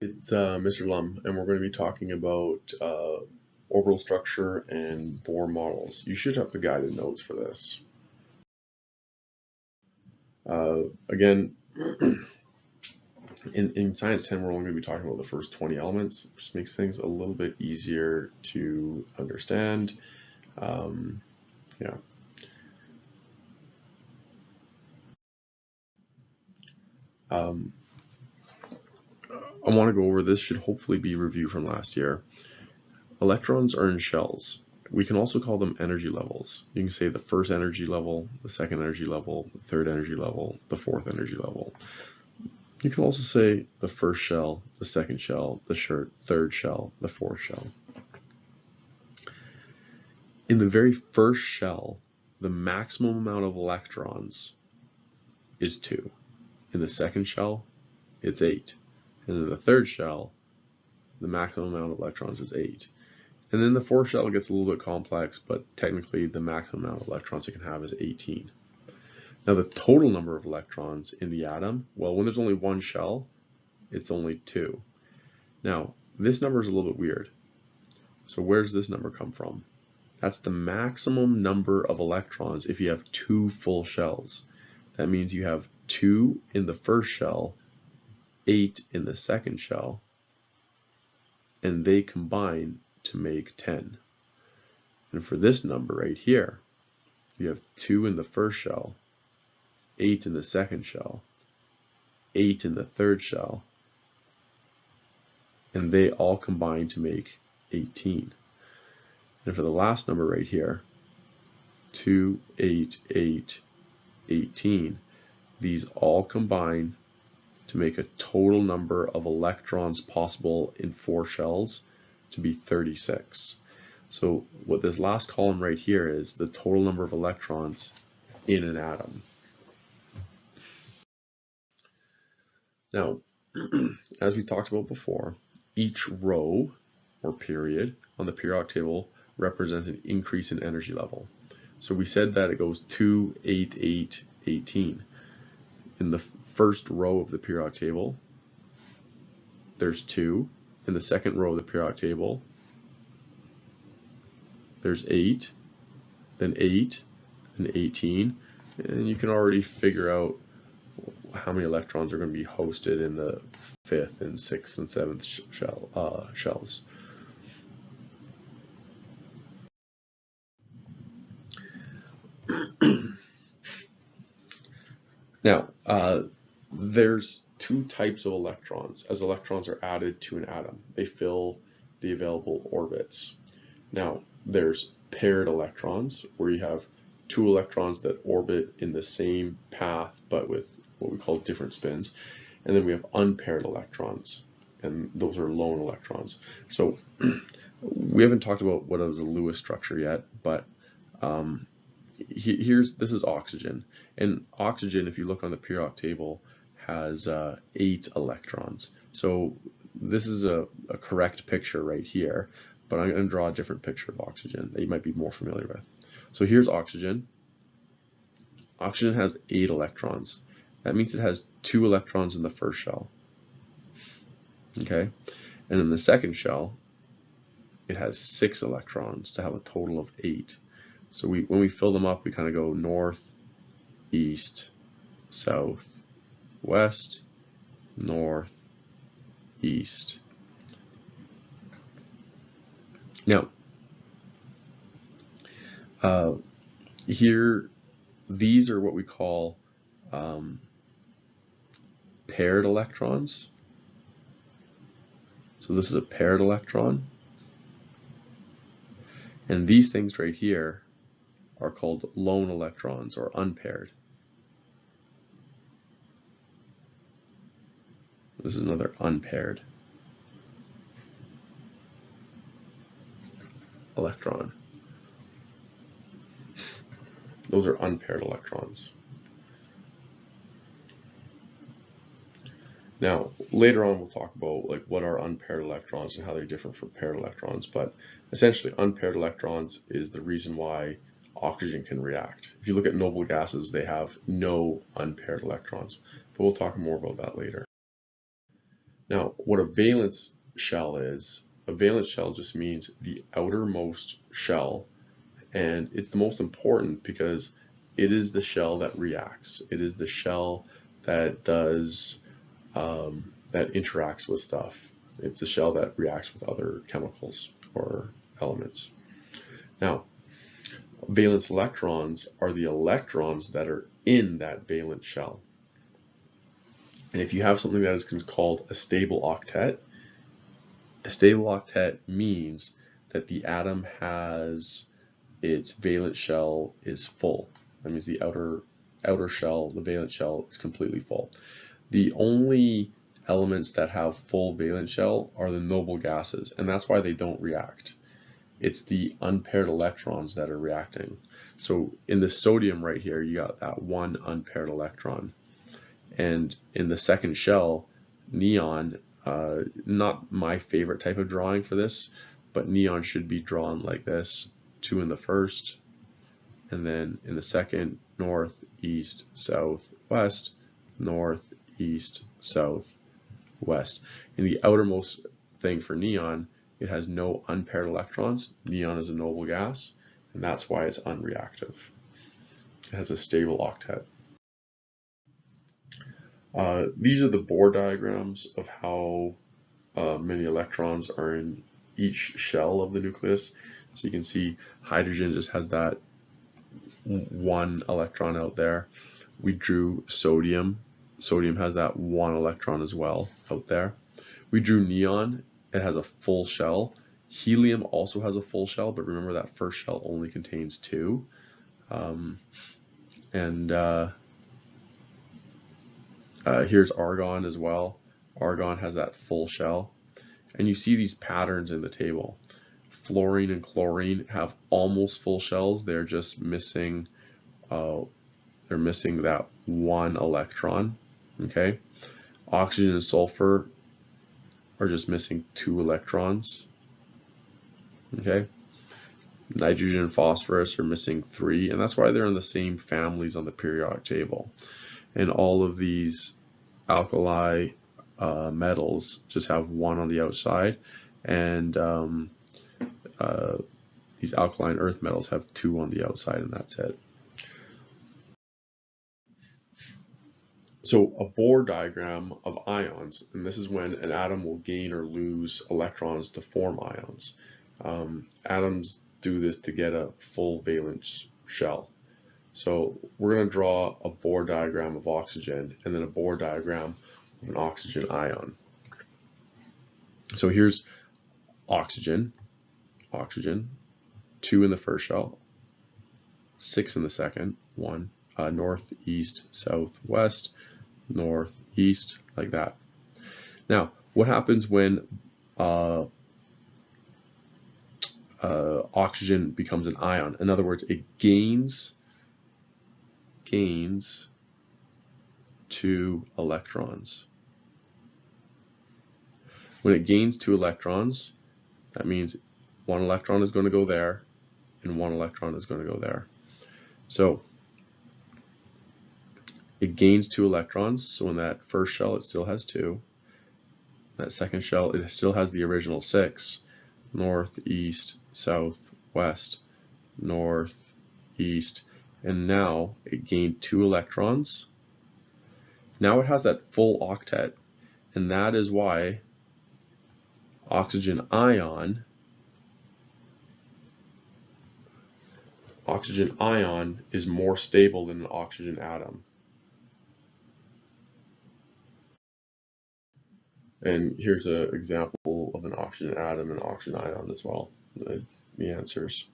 It's Mr. Lum, and we're going to be talking about orbital structure and Bohr models. You should have the guided notes for this. Again, in Science 10, we're only going to be talking about the first 20 elements, which makes things a little bit easier to understand. Yeah. I want to go over this, should hopefully be a review from last year. Electrons are in shells. We can also call them energy levels. You can say the first energy level, the second energy level, the third energy level, the fourth energy level. You can also say the first shell, the second shell, the third shell, the fourth shell. In the very first shell, the maximum amount of electrons is 2. In the second shell, it's 8. And in the third shell, the maximum amount of electrons is 8. And then the fourth shell gets a little bit complex, but technically the maximum amount of electrons it can have is 18. Now the total number of electrons in the atom, well, when there's only one shell, it's only 2. Now, this number is a little bit weird. So where does this number come from? That's the maximum number of electrons if you have 2 full shells. That means you have 2 in the first shell, 8 in the second shell, and they combine to make 10. And for this number right here, you have 2 in the first shell, 8 in the second shell, 8 in the third shell, and they all combine to make 18. And for the last number right here, 2, 8, 8, 18, these all combine to make a total number of electrons possible in 4 shells to be 36. So what this last column right here is the total number of electrons in an atom. Now, as we talked about before, each row or period on the periodic table represents an increase in energy level. So we said that it goes 2, 8, 8, 18. In the first row of the periodic table, there's 2. In the second row of the periodic table, there's 8, then 8, and 18. And you can already figure out how many electrons are going to be hosted in the 5th and 6th and 7th shells. Now, there's 2 types of electrons. As electrons are added to an atom, they fill the available orbits. Now, there's paired electrons, where you have 2 electrons that orbit in the same path, but with what we call different spins. And then we have unpaired electrons, and those are lone electrons. So we haven't talked about what is a Lewis structure yet, but this is oxygen. And oxygen, if you look on the periodic table, has 8 electrons. So this is a correct picture right here, but I'm going to draw a different picture of oxygen that you might be more familiar with. So here's oxygen. Oxygen has 8 electrons. That means it has 2 electrons in the first shell. Okay? And in the second shell, it has 6 electrons to have a total of 8. So when we fill them up, we kind of go north, east, south, west, north, east. Now, here, these are what we call paired electrons. So this is a paired electron. And these things right here are called lone electrons or unpaired. This is another unpaired electron. Those are unpaired electrons. Now, later on we'll talk about like what are unpaired electrons and how they're different from paired electrons, but essentially unpaired electrons is the reason why oxygen can react. If you look at noble gases, they have no unpaired electrons, but we'll talk more about that later. Now, what a valence shell is, a valence shell just means the outermost shell, and it's the most important because it is the shell that reacts. It is the shell that does that interacts with stuff. It's the shell that reacts with other chemicals or elements. Now, valence electrons are the electrons that are in that valence shell. And if you have something that is called a stable octet means that the atom has its valence shell is full. That means the outer shell, the valence shell, is completely full. The only elements that have full valence shell are the noble gases, and that's why they don't react. It's the unpaired electrons that are reacting. So in the sodium right here, you got that one unpaired electron. And in the second shell, neon, not my favorite type of drawing for this, but neon should be drawn like this, 2 in the first, and then in the second, north, east, south, west, north, east, south, west. In the outermost thing for neon, it has no unpaired electrons. Neon is a noble gas, and that's why it's unreactive. It has a stable octet. These are the Bohr diagrams of how many electrons are in each shell of the nucleus. So you can see hydrogen just has that one electron out there. We drew sodium. Sodium has that one electron as well out there. We drew neon. It has a full shell. Helium also has a full shell, but remember that first shell only contains 2. Here's argon as well. Argon has that full shell. And you see these patterns in the table. Fluorine and chlorine have almost full shells. They're just missing, that one electron. Okay. Oxygen and sulfur are just missing 2 electrons. Okay. Nitrogen and phosphorus are missing 3, and that's why they're in the same families on the periodic table. And all of these alkali metals just have 1 on the outside, and these alkaline earth metals have 2 on the outside, and that's it. So a Bohr diagram of ions, and this is when an atom will gain or lose electrons to form ions. Atoms do this to get a full valence shell. So we're going to draw a Bohr diagram of oxygen and then a Bohr diagram of an oxygen ion. So here's oxygen, 2 in the first shell, 6 in the second, 1, north, east, south, west, north, east, like that. Now, what happens when oxygen becomes an ion? In other words, it gains 2 electrons. When it gains 2 electrons, that means 1 electron is going to go there and 1 electron is going to go there. So it gains 2 electrons. So in that first shell, it still has 2. That second shell, it still has the original 6. North, east, south, west, north, east, and now it gained 2 electrons. Now it has that full octet, and that is why oxygen ion is more stable than an oxygen atom. And here's an example of an oxygen atom and oxygen ion as well, the answers.